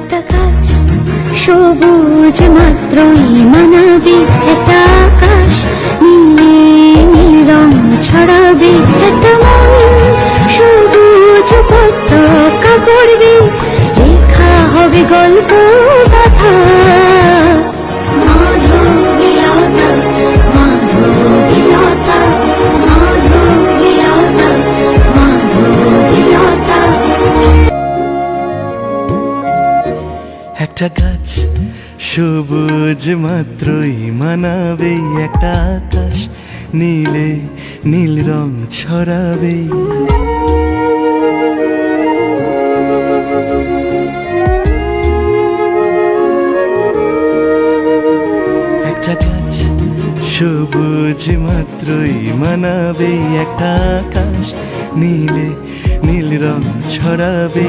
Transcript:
একটা গাছ সবুজ মাত্রই মানাবে, একটা আকাশ নীলে নীল রং ছড়াবে, একটা মন সবুজ পতাকা করবে, লেখা হবে গল্প গাথা। মাধবীলতা মাধবীলতা মাধবীলতা মাধবীলতা। একটা গাছ সবুজ মাত্রই মানাবে, একটা আকাশ নীলে নীল রং ছড়াবে। একটা গাছ সবুজ মাত্রই মানাবে, একটা আকাশ নীলে নীল রং ছড়াবে।